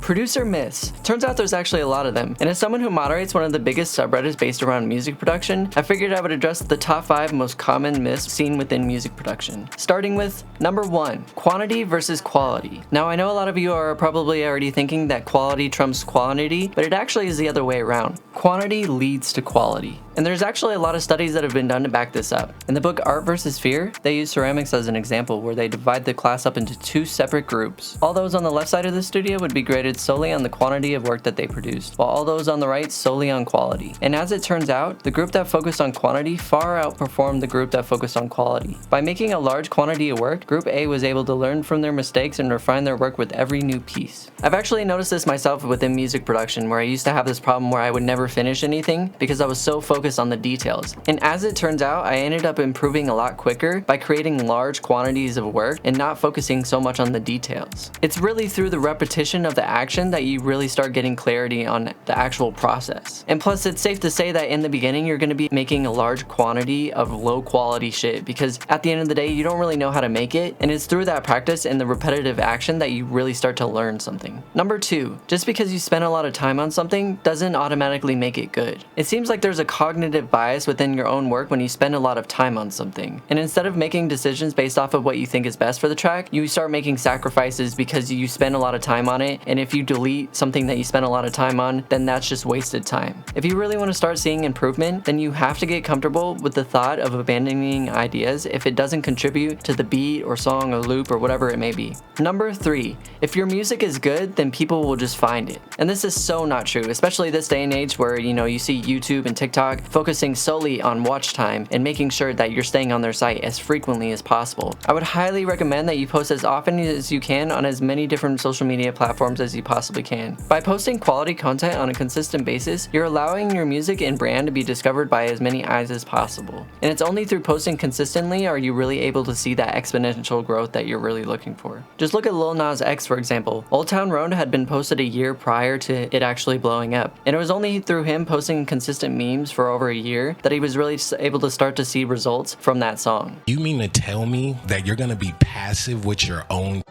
Producer myths. Turns out there's actually a lot of them, and as someone who moderates one of the biggest subreddits based around music production, I figured I would address the top 5 most common myths seen within music production. Starting with number 1, quantity versus quality. Now I know a lot of you are probably already thinking that quality trumps quantity, but it actually is the other way around. Quantity leads to quality. And there's actually a lot of studies that have been done to back this up. In the book Art vs. Fear, they use ceramics as an example where they divide the class up into 2 separate groups. All those on the left side of the studio would be graded solely on the quantity of work that they produced, while all those on the right solely on quality. And as it turns out, the group that focused on quantity far outperformed the group that focused on quality. By making a large quantity of work, Group A was able to learn from their mistakes and refine their work with every new piece. I've actually noticed this myself within music production, where I used to have this problem where I would never finish anything because I was so focused on the details. And as it turns out, I ended up improving a lot quicker by creating large quantities of work and not focusing so much on the details. It's really through the repetition of the action that you really start getting clarity on the actual process. And plus, it's safe to say that in the beginning, you're going to be making a large quantity of low quality shit because at the end of the day, you don't really know how to make it, and it's through that practice and the repetitive action that you really start to learn something. Number 2, just because you spend a lot of time on something doesn't automatically make it good. It seems like there's a cognitive bias within your own work when you spend a lot of time on something. And instead of making decisions based off of what you think is best for the track, you start making sacrifices because you spend a lot of time on it, and if you delete something that you spend a lot of time on, then that's just wasted time. If you really want to start seeing improvement, then you have to get comfortable with the thought of abandoning ideas if it doesn't contribute to the beat or song or loop or whatever it may be. Number 3, if your music is good, then people will just find it. And this is so not true, especially this day and age where, you see YouTube and TikTok focusing solely on watch time and making sure that you're staying on their site as frequently as possible. I would highly recommend that you post as often as you can on as many different social media platforms as you possibly can. By posting quality content on a consistent basis, you're allowing your music and brand to be discovered by as many eyes as possible. And it's only through posting consistently are you really able to see that exponential growth that you're really looking for. Just look at Lil Nas X, for example. Old Town Road had been posted a year prior to it actually blowing up. And it was only through him posting consistent memes for over a year that he was really able to start to see results from that song. You mean to tell me that you're gonna be passive with your own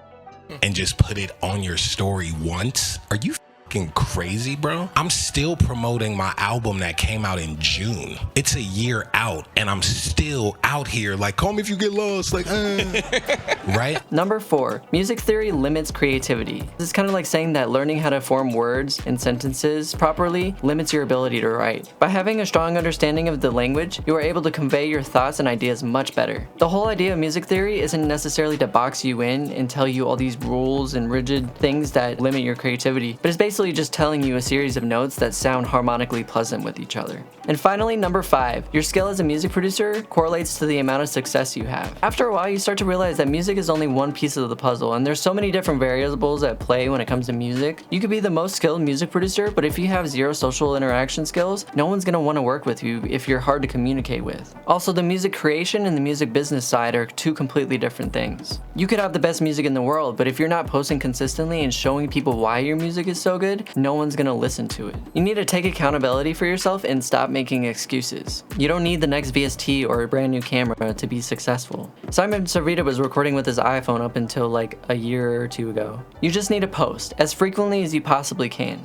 and just put it on your story once? Are you fucking crazy, bro? I'm still promoting my album that came out in June. It's a year out and I'm still out here like, call me if you get lost, like, right? Number 4, music theory limits creativity. This is kind of like saying that learning how to form words and sentences properly limits your ability to write. By having a strong understanding of the language, you are able to convey your thoughts and ideas much better. The whole idea of music theory isn't necessarily to box you in and tell you all these rules and rigid things that limit your creativity, but it's basically just telling you a series of notes that sound harmonically pleasant with each other. And finally, number 5, your skill as a music producer correlates to the amount of success you have. After a while, you start to realize that music is only one piece of the puzzle, and there's so many different variables at play when it comes to music. You could be the most skilled music producer, but if you have zero social interaction skills, no one's gonna want to work with you if you're hard to communicate with. Also, the music creation and the music business side are 2 completely different things. You could have the best music in the world, but if you're not posting consistently and showing people why your music is so good, no one's gonna listen to it. You need to take accountability for yourself and stop making excuses. You don't need the next VST or a brand new camera to be successful. Simon Servita was recording with his iPhone up until like a year or 2 ago. You just need to post as frequently as you possibly can.